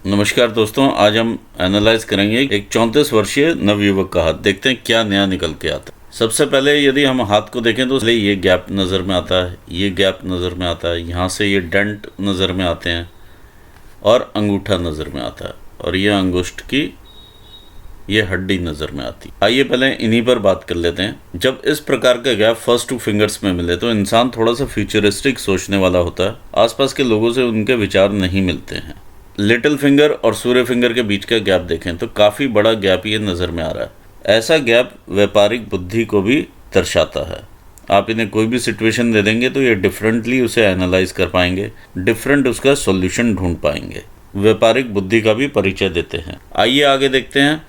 नमस्कार दोस्तों, आज हम एनालाइज करेंगे एक 34 वर्षीय नवयुवक का हाथ। देखते हैं क्या नया निकल के आता है। सबसे पहले यदि हम हाथ को देखें तो ये गैप नज़र में आता है, ये गैप नज़र में आता है, यहाँ से ये डेंट नज़र में आते हैं और अंगूठा नज़र में आता है और ये अंगुष्ठ की ये हड्डी नज़र में आती है। आइए पहले इन्हीं पर बात कर लेते हैं। जब इस प्रकार का गैप फर्स्ट 2 फिंगर्स में मिले तो इंसान थोड़ा सा फ्यूचरिस्टिक सोचने वाला होता है। आसपास के लोगों से उनके विचार नहीं मिलते हैं। लिटिल फिंगर और सूर्य फिंगर के बीच का गैप देखें तो काफ़ी बड़ा गैप ये नज़र में आ रहा है। ऐसा गैप व्यापारिक बुद्धि को भी दर्शाता है। आप इन्हें कोई भी सिचुएशन दे देंगे तो ये डिफरेंटली उसे एनालाइज कर पाएंगे, डिफरेंट उसका सॉल्यूशन ढूंढ पाएंगे, व्यापारिक बुद्धि का भी परिचय देते हैं। आइए आगे देखते हैं।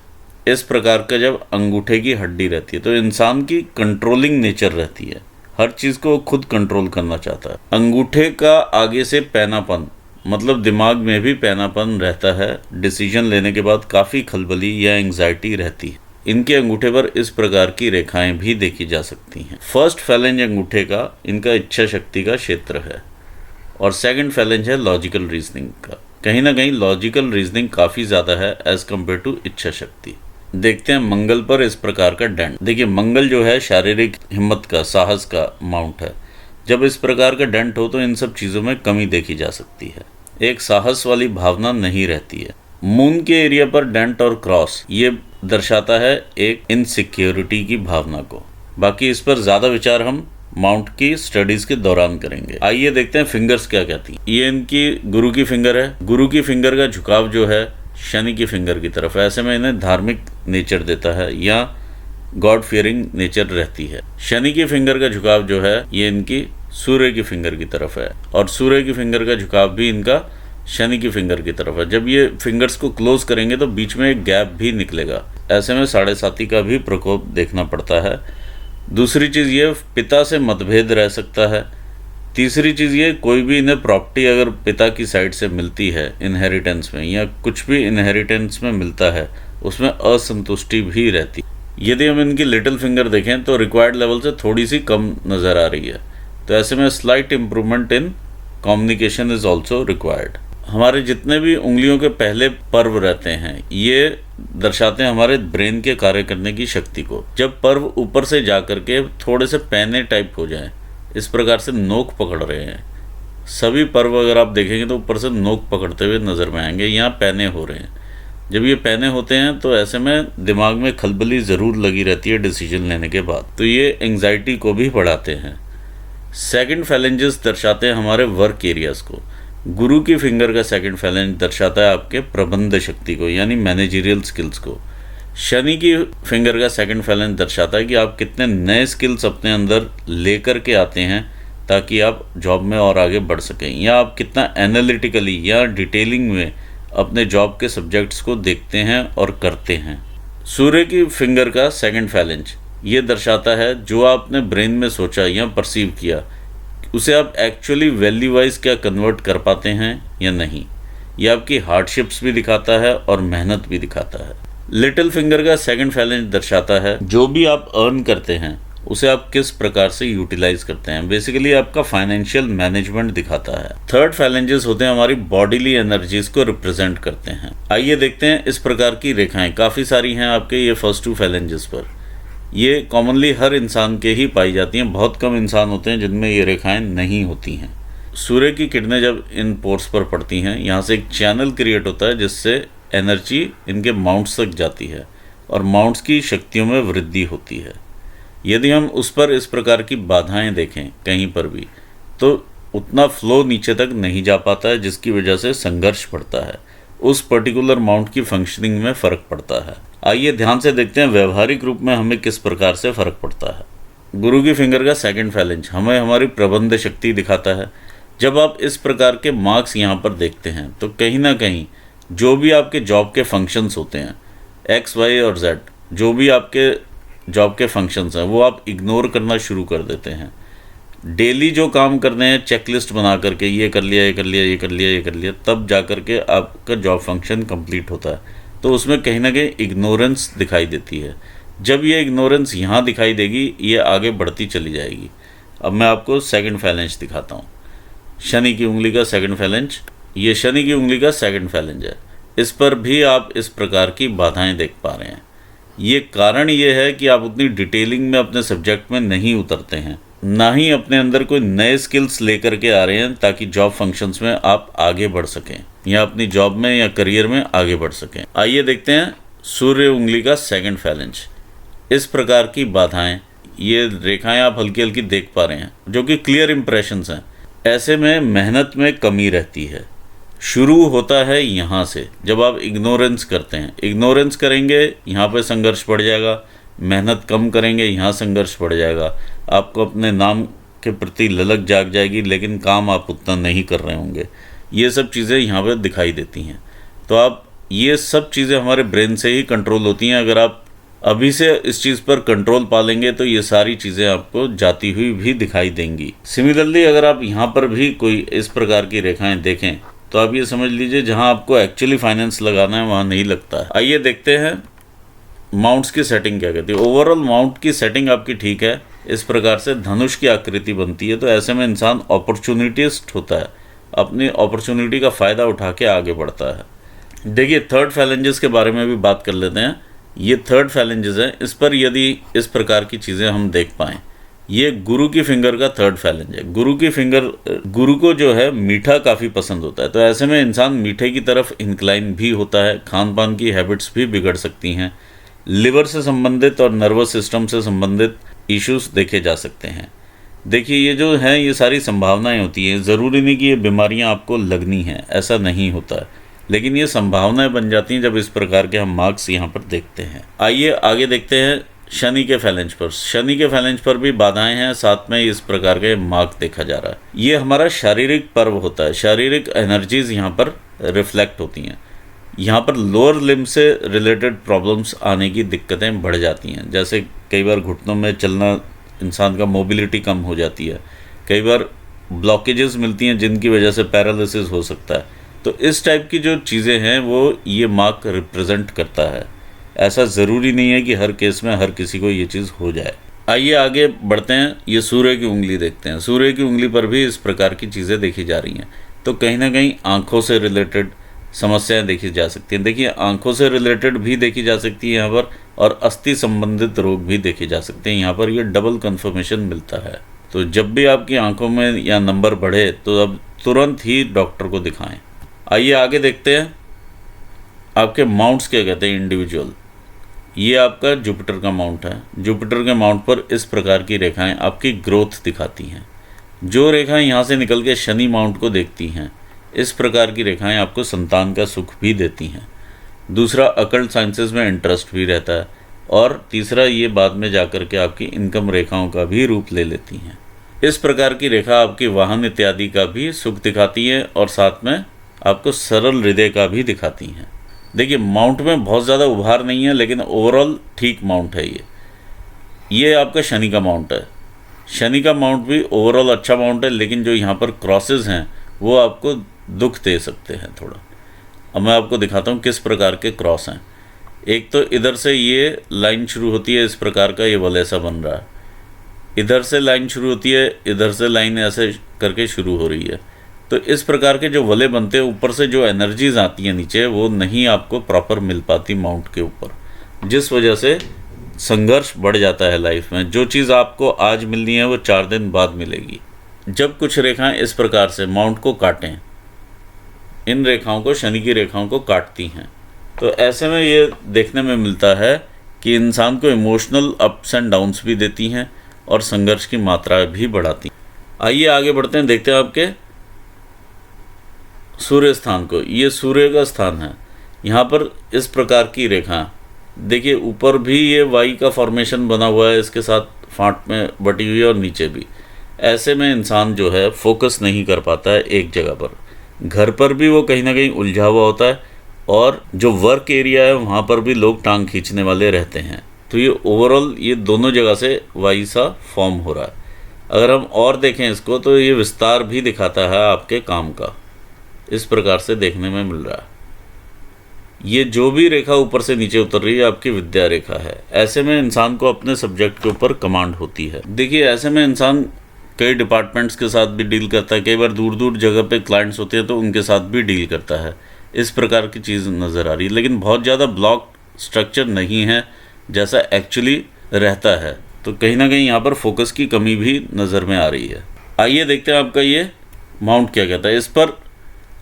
इस प्रकार का जब अंगूठे की हड्डी रहती है तो इंसान की कंट्रोलिंग नेचर रहती है, हर चीज़ को खुद कंट्रोल करना चाहता है। अंगूठे का आगे से पैनापन मतलब दिमाग में भी पैनापन रहता है। डिसीजन लेने के बाद काफ़ी खलबली या एंग्जाइटी रहती है। इनके अंगूठे पर इस प्रकार की रेखाएं भी देखी जा सकती हैं। फर्स्ट फैलेंज अंगूठे का इनका इच्छा शक्ति का क्षेत्र है और सेकंड फैलेंज है लॉजिकल रीजनिंग का। कहीं ना कहीं लॉजिकल रीजनिंग काफ़ी ज़्यादा है एज कम्पेयर टू इच्छा शक्ति। देखते हैं मंगल पर इस प्रकार का डेंट। देखिए मंगल जो है शारीरिक हिम्मत का, साहस का माउंट है। जब इस प्रकार का डेंट हो तो इन सब चीज़ों में कमी देखी जा सकती है, एक साहस वाली भावना नहीं रहती है। मून के एरिया पर डेंट और क्रॉस ये दर्शाता है एक इनसिक्योरिटी की भावना को। बाकी इस पर ज़्यादा विचार हम माउंट की स्टडीज के दौरान करेंगे। आइए देखते हैं फिंगर्स क्या कहती हैं। ये इनकी गुरु की फिंगर है। गुरु की फिंगर का झुकाव जो है शनि की फिंगर की तरफ है। ऐसे में इन्हें धार्मिक नेचर देता है या गॉड फियरिंग नेचर रहती है। शनि की फिंगर का झुकाव जो है ये इनकी सूर्य की फिंगर की तरफ है और सूर्य की फिंगर का झुकाव भी इनका शनि की फिंगर की तरफ है। जब ये फिंगर्स को क्लोज करेंगे तो बीच में एक गैप भी निकलेगा। ऐसे में 7.5 का भी प्रकोप देखना पड़ता है। दूसरी चीज़ ये पिता से मतभेद रह सकता है। तीसरी चीज़ ये कोई भी इन्हें प्रॉपर्टी अगर पिता की साइड से मिलती है इनहेरिटेंस में या कुछ भी इनहेरिटेंस में मिलता है उसमें असंतुष्टि भी रहती है। यदि हम इनकी लिटिल फिंगर देखें तो रिक्वायर्ड लेवल से थोड़ी सी कम नज़र आ रही है, तो ऐसे में slight improvement in communication is also required. हमारे जितने भी उंगलियों के पहले पर्व रहते हैं ये दर्शाते हैं हमारे ब्रेन के कार्य करने की शक्ति को। जब पर्व ऊपर से जा करके थोड़े से पैने टाइप हो जाएं, इस प्रकार से नोक पकड़ रहे हैं, सभी पर्व अगर आप देखेंगे तो ऊपर से नोक पकड़ते हुए नज़र में आएंगे, यहाँ पैने हो रहे हैं। जब ये पैने होते हैं तो ऐसे में दिमाग में खलबली ज़रूर लगी रहती है डिसीजन लेने के बाद, तो ये एंग्जाइटी को भी बढ़ाते हैं। सेकंड फैलेंजेस दर्शाते हैं हमारे वर्क एरियाज़ को। गुरु की फिंगर का सेकंड फैलेंज दर्शाता है आपके प्रबंध शक्ति को यानी मैनेजरियल स्किल्स को। शनि की फिंगर का सेकंड फैलेंज दर्शाता है कि आप कितने नए स्किल्स अपने अंदर लेकर के आते हैं ताकि आप जॉब में और आगे बढ़ सकें, या आप कितना एनालिटिकली या डिटेलिंग में अपने जॉब के सब्जेक्ट्स को देखते हैं और करते हैं। सूर्य की फिंगर का सेकंड फैलेंज ये दर्शाता है जो आपने ब्रेन में सोचा या परसीव किया उसे आप एक्चुअली वैल्यू वाइज क्या कन्वर्ट कर पाते हैं या नहीं। ये आपकी हार्डशिप्स भी दिखाता है और मेहनत भी दिखाता है। लिटिल फिंगर का सेकंड फैलेंज दर्शाता है जो भी आप अर्न करते हैं उसे आप किस प्रकार से यूटिलाइज करते हैं। बेसिकली आपका फाइनेंशियल मैनेजमेंट दिखाता है। थर्ड फैलेंजेस होते हैं हमारी बॉडीली एनर्जीज को रिप्रेजेंट करते हैं। आइए देखते हैं इस प्रकार की रेखाएं काफ़ी सारी हैं आपके ये फर्स्ट 2 फैलेंजेस पर। ये कॉमनली हर इंसान के ही पाई जाती हैं, बहुत कम इंसान होते हैं जिनमें ये रेखाएं नहीं होती हैं। सूर्य की किरणें जब इन पोर्स पर पड़ती हैं यहाँ से एक चैनल क्रिएट होता है जिससे एनर्जी इनके माउंट्स तक जाती है और माउंट्स की शक्तियों में वृद्धि होती है। यदि हम उस पर इस प्रकार की बाधाएं देखें कहीं पर भी तो उतना फ्लो नीचे तक नहीं जा पाता है, जिसकी वजह से संघर्ष बढ़ता है, उस पर्टिकुलर माउंट की फंक्शनिंग में फ़र्क पड़ता है। आइए ध्यान से देखते हैं व्यवहारिक रूप में हमें किस प्रकार से फ़र्क पड़ता है। गुरु की फिंगर का सेकंड फैलेंज हमें हमारी प्रबंध शक्ति दिखाता है। जब आप इस प्रकार के मार्क्स यहाँ पर देखते हैं तो कहीं ना कहीं जो भी आपके जॉब के फंक्शंस होते हैं X, Y और Z, जो भी आपके जॉब के फंक्शंस हैं वो आप इग्नोर करना शुरू कर देते हैं। डेली जो काम करने हैं चेकलिस्ट बना करके ये कर लिया, ये कर लिया, ये कर लिया, ये कर लिया, तब जा कर के आपका जॉब फंक्शन कंप्लीट होता है, तो उसमें कहीं ना कहीं इग्नोरेंस दिखाई देती है। जब ये इग्नोरेंस यहाँ दिखाई देगी ये आगे बढ़ती चली जाएगी। अब मैं आपको सेकंड फैलेंज दिखाता हूँ। शनि की उंगली का सेकंड फैलेंज, ये शनि की उंगली का सेकंड फैलेंज है। इस पर भी आप इस प्रकार की बाधाएं देख पा रहे हैं। ये कारण ये है कि आप उतनी डिटेलिंग में अपने सब्जेक्ट में नहीं उतरते हैं, ना ही अपने अंदर कोई नए स्किल्स लेकर के आ रहे हैं ताकि जॉब फंक्शंस में आप आगे बढ़ सकें या अपनी जॉब में या करियर में आगे बढ़ सकें। आइए देखते हैं सूर्य उंगली का सेकंड फैलेंज। इस प्रकार की बाधाएं, ये रेखाएं आप हल्की हल्की देख पा रहे हैं जो कि क्लियर इंप्रेशंस हैं। ऐसे में मेहनत में कमी रहती है। शुरू होता है यहाँ से, जब आप इग्नोरेंस करते हैं। इग्नोरेंस करेंगे, यहाँ पे संघर्ष बढ़ जाएगा। मेहनत कम करेंगे, यहाँ संघर्ष बढ़ जाएगा। आपको अपने नाम के प्रति ललक जाग जाएगी, लेकिन काम आप उतना नहीं कर रहे होंगे। ये सब चीज़ें यहाँ पे दिखाई देती हैं। तो आप, ये सब चीज़ें हमारे ब्रेन से ही कंट्रोल होती हैं। अगर आप अभी से इस चीज़ पर कंट्रोल पा लेंगे तो ये सारी चीज़ें आपको जाती हुई भी दिखाई देंगी। सिमिलरली अगर आप यहाँ पर भी कोई इस प्रकार की रेखाएं देखें तो आप ये समझ लीजिए जहाँ आपको एक्चुअली फाइनेंस लगाना है वहाँ नहीं लगता है। आइए देखते हैं माउंट्स की सेटिंग क्या कहती है। ओवरऑल माउंट की सेटिंग आपकी ठीक है। इस प्रकार से धनुष की आकृति बनती है। तो ऐसे में इंसान अपॉर्चुनिटिस्ट होता है, अपनी अपॉर्चुनिटी का फ़ायदा उठा के आगे बढ़ता है। देखिए थर्ड फैलेंजेस के बारे में भी बात कर लेते हैं। ये थर्ड फैलेंजेस है। इस पर यदि इस प्रकार की चीज़ें हम देख पाएँ, ये गुरु की फिंगर का थर्ड फैलेंज है। गुरु की फिंगर, गुरु को जो है मीठा काफ़ी पसंद होता है। तो ऐसे में इंसान मीठे की तरफ इंक्लाइन भी होता है। खान पान की हैबिट्स भी बिगड़ सकती हैं। लिवर से संबंधित और नर्वस सिस्टम से संबंधित इश्यूज देखे जा सकते हैं। देखिए ये जो हैं, ये सारी संभावनाएं होती हैं। ज़रूरी नहीं कि ये बीमारियां आपको लगनी हैं, ऐसा नहीं होता है, लेकिन ये संभावनाएं बन जाती हैं जब इस प्रकार के हम मार्क्स यहाँ पर देखते हैं। आइए आगे देखते हैं शनि के फैलेंज पर। शनि के फैलेंज पर भी बाधाएं हैं, साथ में इस प्रकार के मार्क देखा जा रहा है। ये हमारा शारीरिक पर्व होता है। शारीरिक एनर्जीज यहाँ पर रिफ्लेक्ट होती हैं। यहाँ पर लोअर लिम्ब से रिलेटेड प्रॉब्लम्स आने की दिक्कतें बढ़ जाती हैं। जैसे कई बार घुटनों में चलना, इंसान का मोबिलिटी कम हो जाती है। कई बार ब्लॉकेजेस मिलती हैं जिनकी वजह से पैरालिसिस हो सकता है। तो इस टाइप की जो चीज़ें हैं वो ये मार्क रिप्रेजेंट करता है। ऐसा ज़रूरी नहीं है कि हर केस में हर किसी को ये चीज़ हो जाए। आइए आगे बढ़ते हैं। ये सूर्य की उंगली देखते हैं। सूर्य की उंगली पर भी इस प्रकार की चीज़ें देखी जा रही हैं। तो कहीं ना कहीं आँखों से रिलेटेड समस्याएं देखी जा सकती हैं। देखिए आँखों से रिलेटेड भी देखी जा सकती है यहाँ पर, और अस्थि संबंधित रोग भी देखे जा सकते हैं। यहाँ पर ये डबल कन्फर्मेशन मिलता है। तो जब भी आपकी आँखों में या नंबर बढ़े तो अब तुरंत ही डॉक्टर को दिखाएं। आइए आगे देखते हैं आपके माउंट्स क्या कहते हैं। इंडिविजुअल, ये आपका जुपिटर का माउंट है। जुपिटर के माउंट पर इस प्रकार की रेखाएं आपकी ग्रोथ दिखाती हैं। जो रेखाएं यहाँ से निकल के शनि माउंट को देखती हैं, इस प्रकार की रेखाएं आपको संतान का सुख भी देती हैं। दूसरा, अकल्ट साइंसेस में इंटरेस्ट भी रहता है। और तीसरा, ये बाद में जाकर के आपकी इनकम रेखाओं का भी रूप ले लेती हैं। इस प्रकार की रेखा आपकी वाहन इत्यादि का भी सुख दिखाती है और साथ में आपको सरल हृदय का भी दिखाती हैं। देखिए माउंट में बहुत ज़्यादा उभार नहीं है, लेकिन ओवरऑल ठीक माउंट है। ये आपका शनि का माउंट है। शनि का माउंट भी ओवरऑल अच्छा माउंट है, लेकिन जो यहाँ पर क्रॉसेस हैं वो आपको दुख दे सकते हैं थोड़ा। अब मैं आपको दिखाता हूँ किस प्रकार के क्रॉस हैं। एक तो इधर से ये लाइन शुरू होती है, इस प्रकार का ये वलय सा बन रहा है। इधर से लाइन शुरू होती है, इधर से लाइन ऐसे करके शुरू हो रही है। तो इस प्रकार के जो वलय बनते हैं, ऊपर से जो एनर्जीज आती हैं नीचे, वो नहीं आपको प्रॉपर मिल पाती माउंट के ऊपर, जिस वजह से संघर्ष बढ़ जाता है लाइफ में। जो चीज़ आपको आज मिलनी है वो 4 दिन बाद मिलेगी। जब कुछ रेखाएं इस प्रकार से माउंट को काटें, इन रेखाओं को, शनि की रेखाओं को काटती हैं, तो ऐसे में ये देखने में मिलता है कि इंसान को इमोशनल अप्स एंड डाउन्स भी देती हैं और संघर्ष की मात्रा भी बढ़ाती हैं। आइए आगे बढ़ते हैं, देखते हैं आपके सूर्य स्थान को। ये सूर्य का स्थान है। यहाँ पर इस प्रकार की रेखा देखिए, ऊपर भी ये वाई का फॉर्मेशन बना हुआ है, इसके साथ फांट में बटी हुई है, और नीचे भी। ऐसे में इंसान जो है फोकस नहीं कर पाता है एक जगह पर। घर पर भी वो कहीं ना कहीं उलझा हुआ होता है, और जो वर्क एरिया है वहाँ पर भी लोग टांग खींचने वाले रहते हैं। तो ये ओवरऑल ये दोनों जगह से वाई सा फॉर्म हो रहा है। अगर हम और देखें इसको तो ये विस्तार भी दिखाता है आपके काम का, इस प्रकार से देखने में मिल रहा है। ये जो भी रेखा ऊपर से नीचे उतर रही है आपकी विद्या रेखा है। ऐसे में इंसान को अपने सब्जेक्ट के ऊपर कमांड होती है। देखिए ऐसे में इंसान कई डिपार्टमेंट्स के साथ भी डील करता है। कई बार दूर दूर जगह पे क्लाइंट्स होते हैं तो उनके साथ भी डील करता है। इस प्रकार की चीज़ नज़र आ रही है, लेकिन बहुत ज़्यादा ब्लॉक स्ट्रक्चर नहीं है जैसा एक्चुअली रहता है। तो कहीं ना कहीं यहाँ पर फोकस की कमी भी नज़र में आ रही है। आइए देखते हैं आपका ये माउंट क्या कहता है। इस पर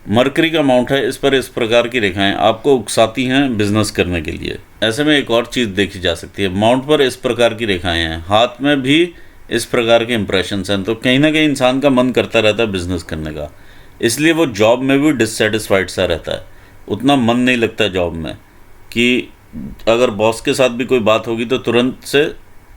मरकरी का माउंट है, इस पर इस प्रकार की रेखाएं आपको उकसाती हैं बिजनेस करने के लिए। ऐसे में एक और चीज़ देखी जा सकती है, माउंट पर इस प्रकार की रेखाएं हैं, हाथ में भी इस प्रकार के इंप्रेशंस हैं, तो कहीं ना कहीं इंसान का मन करता रहता है बिजनेस करने का, इसलिए वो जॉब में भी डिससेटिस्फाइड सा रहता है, उतना मन नहीं लगता जॉब में, कि अगर बॉस के साथ भी कोई बात होगी तो तुरंत से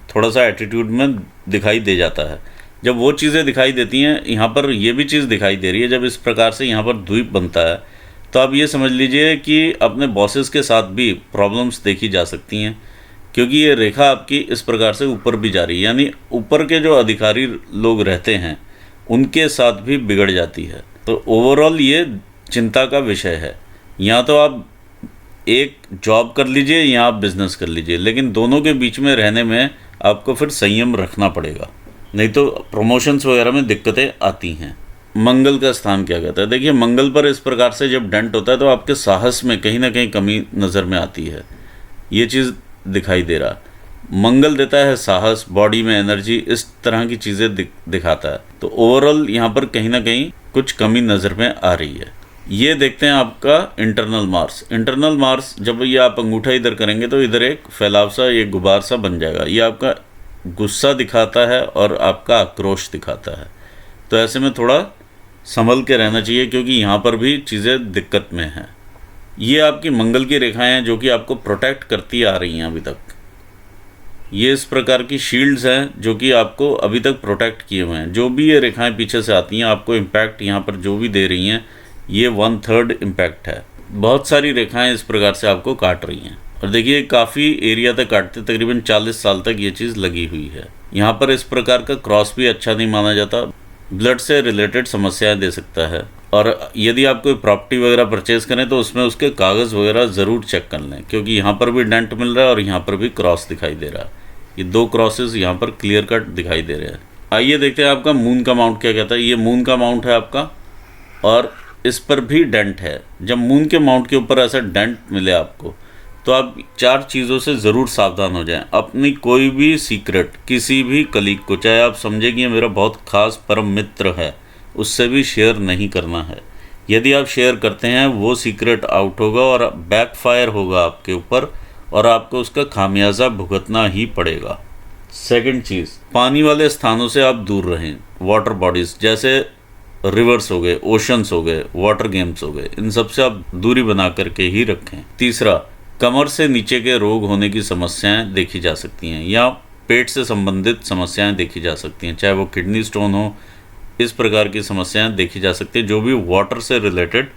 थोड़ा सा एटीट्यूड में दिखाई दे जाता है। जब वो चीज़ें दिखाई देती हैं, यहाँ पर ये भी चीज़ दिखाई दे रही है, जब इस प्रकार से यहाँ पर द्वीप बनता है तो आप ये समझ लीजिए कि अपने बॉसेस के साथ भी प्रॉब्लम्स देखी जा सकती हैं, क्योंकि ये रेखा आपकी इस प्रकार से ऊपर भी जा रही है, यानी ऊपर के जो अधिकारी लोग रहते हैं उनके साथ भी बिगड़ जाती है। तो ओवरऑल ये चिंता का विषय है। या तो आप एक जॉब कर लीजिए या आप बिजनेस कर लीजिए, लेकिन दोनों के बीच में रहने में आपको फिर संयम रखना पड़ेगा, नहीं तो प्रमोशंस वगैरह में दिक्कतें आती हैं। मंगल का स्थान क्या कहता है? देखिए, मंगल पर इस प्रकार से जब डेंट होता है तो आपके साहस में कहीं ना कहीं कमी नज़र में आती है, ये चीज़ दिखाई दे रहा। मंगल देता है साहस, बॉडी में एनर्जी, इस तरह की चीज़ें दिखाता है। तो ओवरऑल यहाँ पर कहीं ना कहीं कुछ कमी नज़र में आ रही है। ये देखते हैं आपका इंटरनल मार्स। इंटरनल मार्स जब ये आप अंगूठा इधर करेंगे तो इधर एक फैलाव सा, एक गुबार सा बन जाएगा। ये आपका गुस्सा दिखाता है और आपका आक्रोश दिखाता है। तो ऐसे में थोड़ा संभल के रहना चाहिए, क्योंकि यहाँ पर भी चीज़ें दिक्कत में हैं। ये आपकी मंगल की रेखाएं हैं जो कि आपको प्रोटेक्ट करती आ रही हैं अभी तक। ये इस प्रकार की शील्ड्स हैं जो कि आपको अभी तक प्रोटेक्ट किए हुए हैं। जो भी ये रेखाएं पीछे से आती हैं, आपको इम्पैक्ट यहाँ पर जो भी दे रही हैं, ये 1/3 इम्पैक्ट है। बहुत सारी रेखाएं इस प्रकार से आपको काट रही हैं, और देखिए काफ़ी एरिया तक काटते, तकरीबन 40 साल तक ये चीज़ लगी हुई है। यहाँ पर इस प्रकार का क्रॉस भी अच्छा नहीं माना जाता, ब्लड से रिलेटेड समस्याएं दे सकता है। और यदि आप कोई प्रॉपर्टी वगैरह परचेज़ करें तो उसमें उसके कागज़ वगैरह ज़रूर चेक कर लें, क्योंकि यहाँ पर भी डेंट मिल रहा है और यहाँ पर भी क्रॉस दिखाई दे रहा है। ये 2 क्रॉसेस यहाँ पर क्लियर कट दिखाई दे रहे हैं। आइए देखते हैं आपका मून का माउंट क्या कहता है। ये मून का माउंट है आपका, और इस पर भी डेंट है। जब मून के माउंट के ऊपर ऐसा डेंट मिले आपको, तो आप 4 चीज़ों से ज़रूर सावधान हो जाएं। अपनी कोई भी सीक्रेट किसी भी कलीग को, चाहे आप समझे कि ये मेरा बहुत खास परम मित्र है, उससे भी शेयर नहीं करना है। यदि आप शेयर करते हैं, वो सीक्रेट आउट होगा और बैकफायर होगा आपके ऊपर, और आपको उसका खामियाजा भुगतना ही पड़ेगा। सेकंड चीज़, पानी वाले स्थानों से आप दूर रहें। वाटर बॉडीज़ जैसे रिवर्स हो गए, ओशंस हो गए, वाटर गेम्स हो गए, इन सब से आप दूरी बना करके ही रखें। तीसरा, कमर से नीचे के रोग होने की समस्याएं देखी जा सकती हैं, या पेट से संबंधित समस्याएं देखी जा सकती हैं, चाहे वो किडनी स्टोन हो, इस प्रकार की समस्याएं देखी जा सकती हैं। जो भी वाटर से रिलेटेड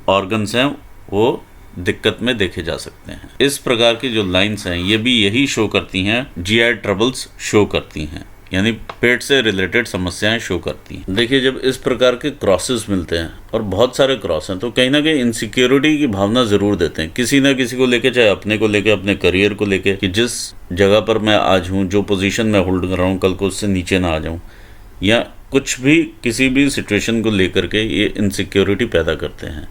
ऑर्गन्स हैं वो दिक्कत में देखे जा सकते हैं। इस प्रकार की जो लाइंस हैं, ये भी यही शो करती हैं, जीआई ट्रबल्स शो करती हैं, यानी पेट से रिलेटेड समस्याएं शो करती हैं। देखिए, जब इस प्रकार के क्रॉसेस मिलते हैं, और बहुत सारे क्रॉस हैं, तो कहीं ना कहीं इनसिक्योरिटी की भावना ज़रूर देते हैं, किसी ना किसी को लेके, चाहे अपने को लेके, अपने करियर को लेके, कि जिस जगह पर मैं आज हूँ, जो पोजीशन मैं होल्ड कर रहा हूँ, कल को उससे नीचे ना आ जाऊँ, या कुछ भी किसी भी सिचुएशन को लेकर के ये इनसिक्योरिटी पैदा करते हैं।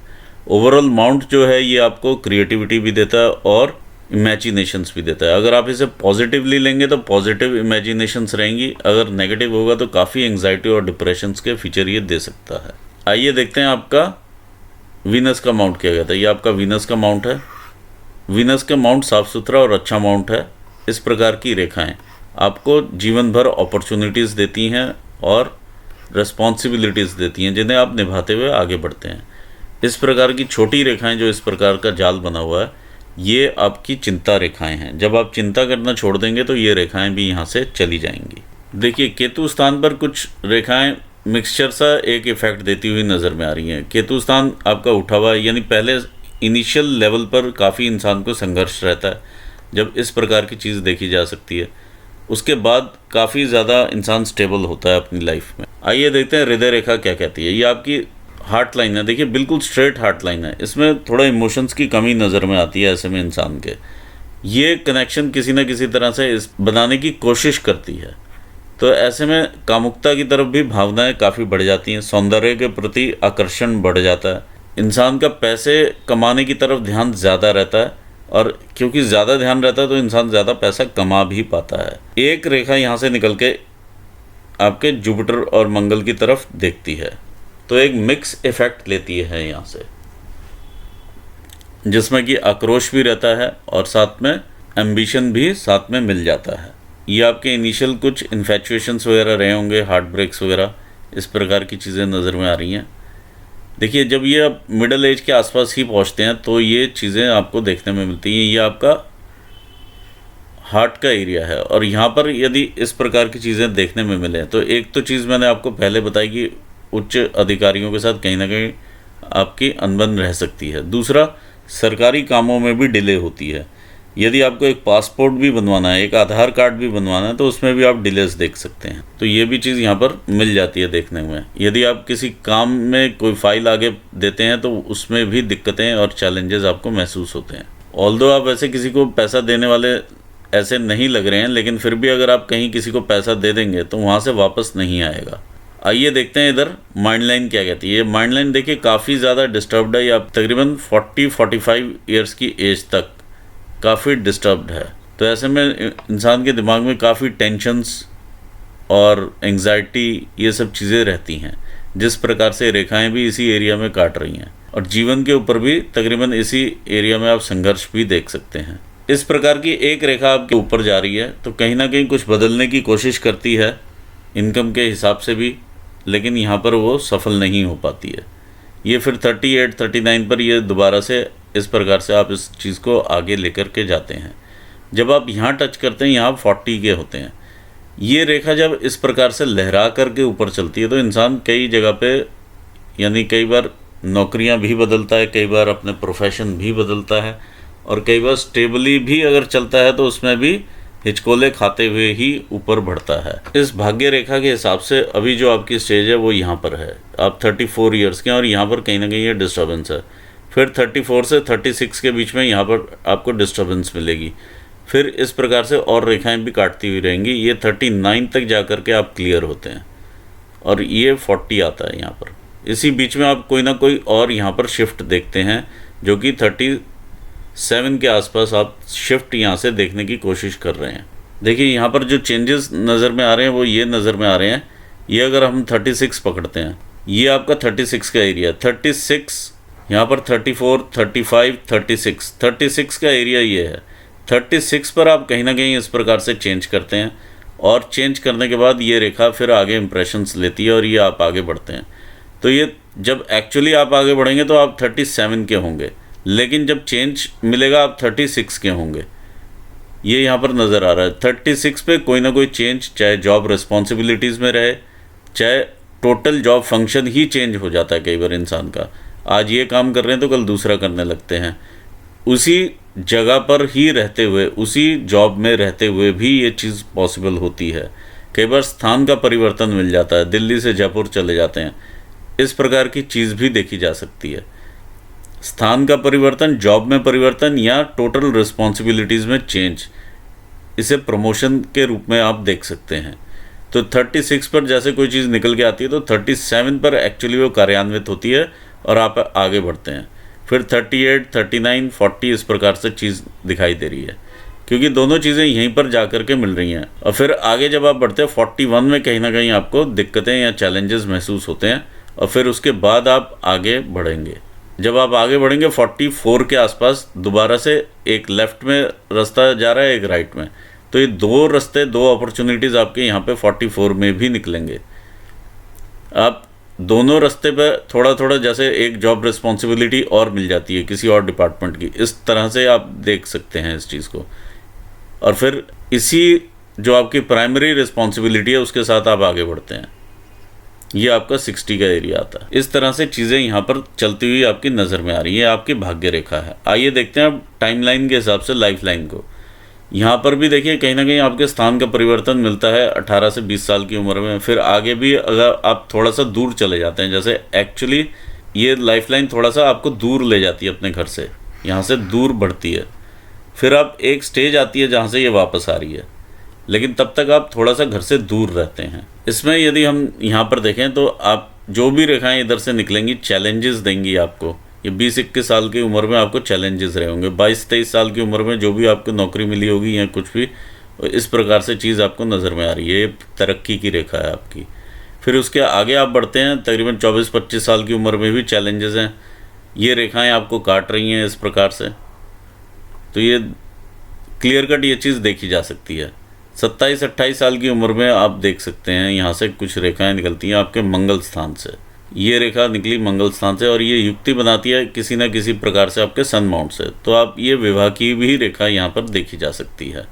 ओवरऑल माउंट जो है ये आपको क्रिएटिविटी भी देता है और इमेजिनेशंस भी देता है। अगर आप इसे पॉजिटिवली लेंगे तो पॉजिटिव इमेजिनेशंस रहेंगी, अगर नेगेटिव होगा तो काफ़ी एंग्जाइटी और डिप्रेशंस के फीचर ये दे सकता है। आइए देखते हैं आपका वीनस का माउंट क्या कहता है। ये आपका वीनस का माउंट है। वीनस का माउंट साफ़ सुथरा और अच्छा माउंट है। इस प्रकार की रेखाएं आपको जीवन भर अपॉर्चुनिटीज़ देती हैं और रिस्पॉन्सिबिलिटीज़ देती हैं, जिन्हें आप निभाते हुए आगे बढ़ते हैं। इस प्रकार की छोटी रेखाएं, जो इस प्रकार का जाल बना हुआ है, ये आपकी चिंता रेखाएं हैं। जब आप चिंता करना छोड़ देंगे तो ये रेखाएं भी यहाँ से चली जाएंगी। देखिए, केतु स्थान पर कुछ रेखाएं मिक्सचर सा एक इफेक्ट देती हुई नज़र में आ रही हैं। केतु स्थान आपका उठा हुआ है, यानी पहले इनिशियल लेवल पर काफ़ी इंसान को संघर्ष रहता है, जब इस प्रकार की चीज़ देखी जा सकती है। उसके बाद काफ़ी ज़्यादा इंसान स्टेबल होता है अपनी लाइफ में। आइए देखते हैं हृदय रेखा क्या कहती है। ये आपकी हार्ट लाइन है। देखिए, बिल्कुल स्ट्रेट हार्ट लाइन है। इसमें थोड़ा इमोशंस की कमी नज़र में आती है ऐसे में इंसान के। ये कनेक्शन किसी न किसी तरह से इस बनाने की कोशिश करती है। तो ऐसे में कामुकता की तरफ भी भावनाएं काफ़ी बढ़ जाती हैं, सौंदर्य के प्रति आकर्षण बढ़ जाता है। इंसान का पैसे कमाने की तरफ ध्यान ज़्यादा रहता है, और क्योंकि ज़्यादा ध्यान रहता है तो इंसान ज़्यादा पैसा कमा भी पाता है। एक रेखा यहाँ से निकल के आपके जुपिटर और मंगल की तरफ देखती है, तो एक मिक्स इफेक्ट लेती है यहाँ से, जिसमें कि आक्रोश भी रहता है और साथ में एम्बिशन भी साथ में मिल जाता है। ये आपके इनिशियल कुछ इन्फैचुएशंस वगैरह रहे होंगे, हार्ट ब्रेक्स वगैरह, इस प्रकार की चीज़ें नज़र में आ रही हैं। देखिए, जब ये आप मिडिल एज के आसपास ही पहुंचते हैं तो ये चीज़ें आपको देखने में मिलती हैं। ये आपका हार्ट का एरिया है, और यहाँ पर यदि इस प्रकार की चीज़ें देखने में मिले तो एक तो चीज़ मैंने आपको पहले बताई कि उच्च अधिकारियों के साथ कहीं ना कहीं आपकी अनबन रह सकती है। दूसरा, सरकारी कामों में भी डिले होती है। यदि आपको एक पासपोर्ट भी बनवाना है, एक आधार कार्ड भी बनवाना है, तो उसमें भी आप डिलेस देख सकते हैं। तो ये भी चीज़ यहाँ पर मिल जाती है देखने में। यदि आप किसी काम में कोई फाइल आगे देते हैं तो उसमें भी दिक्कतें और चैलेंजेस आपको महसूस होते हैं। ऑल्दो आप ऐसे किसी को पैसा देने वाले ऐसे नहीं लग रहे हैं, लेकिन फिर भी अगर आप कहीं किसी को पैसा दे देंगे तो वहाँ से वापस नहीं आएगा। आइए देखते हैं इधर माइंड लाइन क्या कहती है। ये माइंड लाइन देखिए काफ़ी ज़्यादा डिस्टर्ब्ड है। आप तकरीबन 40-45 ईयर्स की एज तक काफ़ी डिस्टर्ब्ड है। तो ऐसे में इंसान के दिमाग में काफ़ी टेंशन्स और एंग्जाइटी, ये सब चीज़ें रहती हैं। जिस प्रकार से रेखाएं भी इसी एरिया में काट रही हैं, और जीवन के ऊपर भी तकरीबन इसी एरिया में आप संघर्ष भी देख सकते हैं। इस प्रकार की एक रेखा आपके ऊपर जा रही है तो कहीं ना कहीं कुछ बदलने की कोशिश करती है इनकम के हिसाब से भी, लेकिन यहाँ पर वो सफल नहीं हो पाती है। ये फिर 38-39 पर ये दोबारा से इस प्रकार से आप इस चीज़ को आगे लेकर के जाते हैं। जब आप यहाँ टच करते हैं, यहाँ 40 के होते हैं। ये रेखा जब इस प्रकार से लहरा करके ऊपर चलती है तो इंसान कई जगह पे, यानी कई बार नौकरियाँ भी बदलता है, कई बार अपने प्रोफेशन भी बदलता है, और कई बार स्टेबली भी अगर चलता है तो उसमें भी हिचकोले खाते हुए ही ऊपर बढ़ता है। इस भाग्य रेखा के हिसाब से अभी जो आपकी स्टेज है वो यहाँ पर है। आप 34 ईयर्स के हैं और यहाँ पर कहीं ना कहीं ये डिस्टर्बेंस है। फिर 34 से 36 के बीच में यहाँ पर आपको डिस्टर्बेंस मिलेगी। फिर इस प्रकार से और रेखाएं भी काटती हुई रहेंगी। ये 39 तक जा कर के आप क्लियर होते हैं, और ये 40 आता है यहाँ पर। इसी बीच में आप कोई ना कोई और यहाँ पर शिफ्ट देखते हैं, जो कि 37 के आसपास आप शिफ्ट यहाँ से देखने की कोशिश कर रहे हैं। देखिए, यहाँ पर जो चेंजेस नज़र में आ रहे हैं वो ये नज़र में आ रहे हैं। ये अगर हम 36 पकड़ते हैं, ये आपका 36 का एरिया, 36 यहाँ पर 34, 35, 36 का एरिया ये है। 36 पर आप कहीं ना कहीं इस प्रकार से चेंज करते हैं, और चेंज करने के बाद ये रेखा फिर आगे इंप्रेशंस लेती है और ये आप आगे बढ़ते हैं। तो ये जब एक्चुअली आप आगे बढ़ेंगे तो आप 37 के होंगे, लेकिन जब चेंज मिलेगा आप 36 के होंगे। ये यहाँ पर नज़र आ रहा है। 36 पे कोई ना कोई चेंज, चाहे जॉब रिस्पॉन्सिबिलिटीज़ में रहे, चाहे टोटल जॉब फंक्शन ही चेंज हो जाता है कई बार इंसान का। आज ये काम कर रहे हैं तो कल दूसरा करने लगते हैं। उसी जगह पर ही रहते हुए, उसी जॉब में रहते हुए भी ये चीज़ पॉसिबल होती है। कई बार स्थान का परिवर्तन मिल जाता है, दिल्ली से जयपुर चले जाते हैं। इस प्रकार की चीज़ भी देखी जा सकती है। स्थान का परिवर्तन, जॉब में परिवर्तन, या टोटल रिस्पॉन्सिबिलिटीज़ में चेंज, इसे प्रमोशन के रूप में आप देख सकते हैं। तो 36 पर जैसे कोई चीज़ निकल के आती है तो 37 पर एक्चुअली वो कार्यान्वित होती है और आप आगे बढ़ते हैं। फिर 38, 39, 40 इस प्रकार से चीज़ दिखाई दे रही है, क्योंकि दोनों चीज़ें यहीं पर जा कर के मिल रही हैं। और फिर आगे जब आप बढ़ते हैं 41 में कहीं ना कहीं आपको दिक्कतें या चैलेंजेस महसूस होते हैं, और फिर उसके बाद आप आगे बढ़ेंगे। जब आप आगे बढ़ेंगे 44 के आसपास दोबारा से एक लेफ़्ट में रास्ता जा रहा है, एक राइट में, तो ये दो रास्ते, दो अपॉर्चुनिटीज़ आपके यहाँ पे 44 में भी निकलेंगे। आप दोनों रास्ते पे थोड़ा थोड़ा, जैसे एक जॉब रिस्पॉन्सिबिलिटी और मिल जाती है किसी और डिपार्टमेंट की, इस तरह से आप देख सकते हैं इस चीज़ को। और फिर इसी जो आपकी प्राइमरी रिस्पॉन्सिबिलिटी है उसके साथ आप आगे बढ़ते हैं। ये आपका 60 का एरिया आता है। इस तरह से चीज़ें यहाँ पर चलती हुई आपकी नज़र में आ रही है। आपकी भाग्य रेखा है। आइए देखते हैं अब टाइमलाइन के हिसाब से लाइफ लाइन को। यहाँ पर भी देखिए कहीं ना कहीं आपके स्थान का परिवर्तन मिलता है 18 से 20 साल की उम्र में। फिर आगे भी अगर आप थोड़ा सा दूर चले जाते हैं, जैसे एक्चुअली ये लाइफ लाइन थोड़ा सा आपको दूर ले जाती है अपने घर से, यहाँ से दूर बढ़ती है। फिर आप एक स्टेज आती है जहाँ से ये वापस आ रही है, लेकिन तब तक आप थोड़ा सा घर से दूर रहते हैं। इसमें यदि हम यहाँ पर देखें तो आप जो भी रेखाएं इधर से निकलेंगी चैलेंजेस देंगी आपको, ये 20-21 साल की उम्र में आपको चैलेंजेस रहे होंगे। 22-23 साल की उम्र में जो भी आपको नौकरी मिली होगी या कुछ भी, इस प्रकार से चीज़ आपको नज़र में आ रही है। ये तरक्की की रेखा है आपकी। फिर उसके आगे आप बढ़ते हैं, तकरीबन 24-25 साल की उम्र में भी चैलेंजेस हैं। ये रेखाएं आपको काट रही हैं इस प्रकार से, तो ये क्लियर कट ये चीज़ देखी जा सकती है। 27-28 साल की उम्र में आप देख सकते हैं यहाँ से कुछ रेखाएं निकलती हैं आपके मंगल स्थान से। ये रेखा निकली मंगल स्थान से और ये युक्ति बनाती है किसी न किसी प्रकार से आपके सन माउंट से, तो आप ये विवाह की भी रेखा यहाँ पर देखी जा सकती है।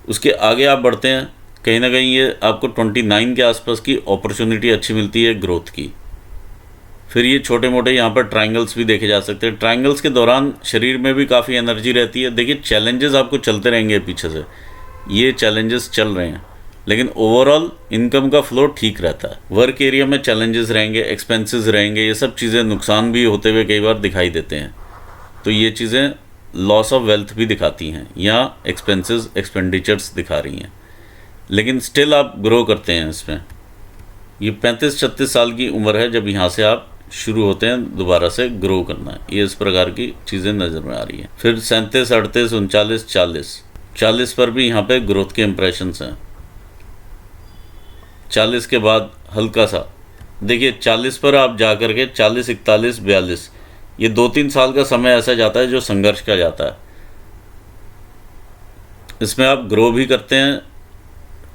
उसके आगे आप बढ़ते हैं, कहीं ना कहीं ये आपको 29 के आसपास की अपॉर्चुनिटी अच्छी मिलती है ग्रोथ की। फिर ये छोटे मोटे यहाँ पर ट्रायंगल्स भी देखे जा सकते हैं। ट्रायंगल्स के दौरान शरीर में भी काफ़ी एनर्जी रहती है। देखिए चैलेंजेस आपको चलते रहेंगे पीछे से, ये चैलेंजेस चल रहे हैं, लेकिन ओवरऑल इनकम का फ्लो ठीक रहता है। वर्क एरिया में चैलेंजेस रहेंगे, एक्सपेंसेस रहेंगे, ये सब चीज़ें नुकसान भी होते हुए कई बार दिखाई देते हैं। तो ये चीज़ें लॉस ऑफ वेल्थ भी दिखाती हैं या एक्सपेंसेस एक्सपेंडिचर्स दिखा रही हैं, लेकिन स्टिल आप ग्रो करते हैं इसमें। ये 35-36 साल की उम्र है जब यहाँ से आप शुरू होते हैं दोबारा से ग्रो करना है। ये इस प्रकार की चीज़ें नज़र में आ रही हैं। फिर 37, 38, 39, 40 पर भी यहाँ पे ग्रोथ के इम्प्रेशंस हैं। 40 के बाद हल्का सा देखिए 40 पर आप जा कर के 40, 41, 42, ये 2-3 साल का समय ऐसा जाता है जो संघर्ष का जाता है। इसमें आप ग्रो भी करते हैं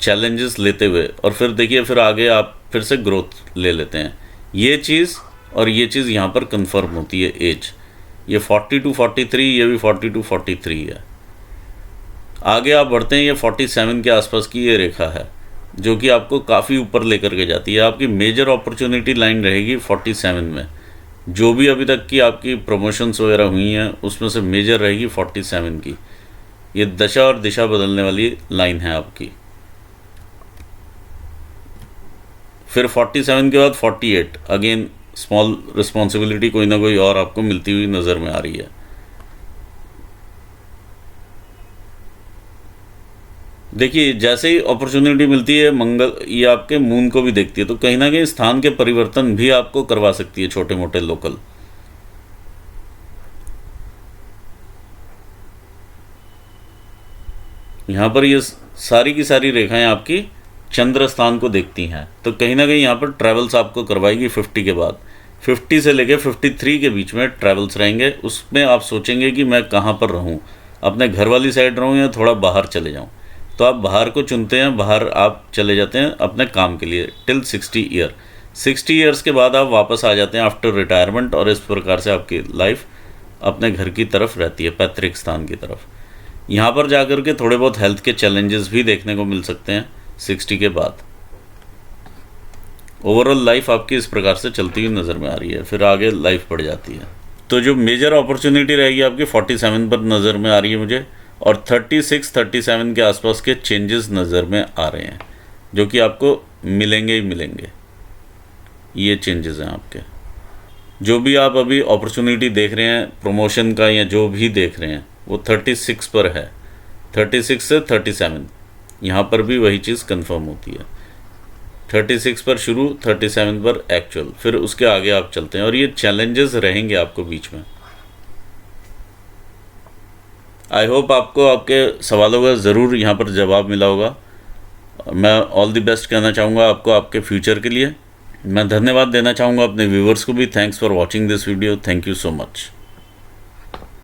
चैलेंजेस लेते हुए, और फिर देखिए फिर आगे आप फिर से ग्रोथ ले लेते हैं। ये चीज़ और ये चीज़ यहाँ पर कंफर्म होती है एज। ये 42-43, ये भी 42-43 है। आगे आप बढ़ते हैं, ये 47 के आसपास की ये रेखा है जो कि आपको काफ़ी ऊपर लेकर के जाती है। आपकी मेजर अपॉर्चुनिटी लाइन रहेगी 47 में। जो भी अभी तक की आपकी प्रमोशंस वगैरह हुई हैं उसमें से मेजर रहेगी 47 की। ये दशा और दिशा बदलने वाली लाइन है आपकी। फिर 47 के बाद 48, अगेन स्मॉल रिस्पॉन्सिबिलिटी कोई ना कोई और आपको मिलती हुई नज़र में आ रही है। देखिए जैसे ही अपॉर्चुनिटी मिलती है, मंगल ये आपके मून को भी देखती है, तो कहीं ना कहीं स्थान के परिवर्तन भी आपको करवा सकती है छोटे मोटे लोकल। यहाँ पर ये सारी की सारी रेखाएं आपकी चंद्र स्थान को देखती हैं, तो कहीं ना कहीं यहाँ पर ट्रैवल्स आपको करवाएगी 50 के बाद। 50 से लेके 53 के बीच में ट्रैवल्स रहेंगे। उसमें आप सोचेंगे कि मैं कहाँ पर रहूँ, अपने घर वाली साइड रहूँ या थोड़ा बाहर चले जाऊँ, तो आप बाहर को चुनते हैं। बाहर आप चले जाते हैं अपने काम के लिए टिल 60 ईयर। 60 ईयर्स के बाद आप वापस आ जाते हैं आफ्टर रिटायरमेंट, और इस प्रकार से आपकी लाइफ अपने घर की तरफ रहती है, पैतृक स्थान की तरफ। यहाँ पर जाकर के थोड़े बहुत हेल्थ के चैलेंजेस भी देखने को मिल सकते हैं 60 के बाद। ओवरऑल लाइफ आपकी इस प्रकार से चलती हुई नज़र में आ रही है। फिर आगे लाइफ बढ़ जाती है, तो जो मेजर अपॉर्चुनिटी रहेगी आपकी 47 पर नज़र में आ रही है मुझे, और 36-37 के आसपास के चेंजेस नज़र में आ रहे हैं जो कि आपको मिलेंगे ही मिलेंगे। ये चेंजेस हैं आपके। जो भी आप अभी अपॉर्चुनिटी देख रहे हैं प्रमोशन का या जो भी देख रहे हैं, वो 36 पर है। 36 से 37 यहाँ पर भी वही चीज़ कंफर्म होती है। 36 पर शुरू, 37 पर एक्चुअल, फिर उसके आगे आप चलते हैं, और ये चैलेंजेस रहेंगे आपको बीच में। आई होप आपको आपके सवालों का ज़रूर यहाँ पर जवाब मिला होगा। मैं ऑल द बेस्ट कहना चाहूँगा आपको आपके फ्यूचर के लिए। मैं धन्यवाद देना चाहूँगा अपने व्यूवर्स को भी। Thanks for watching this video. Thank you so much.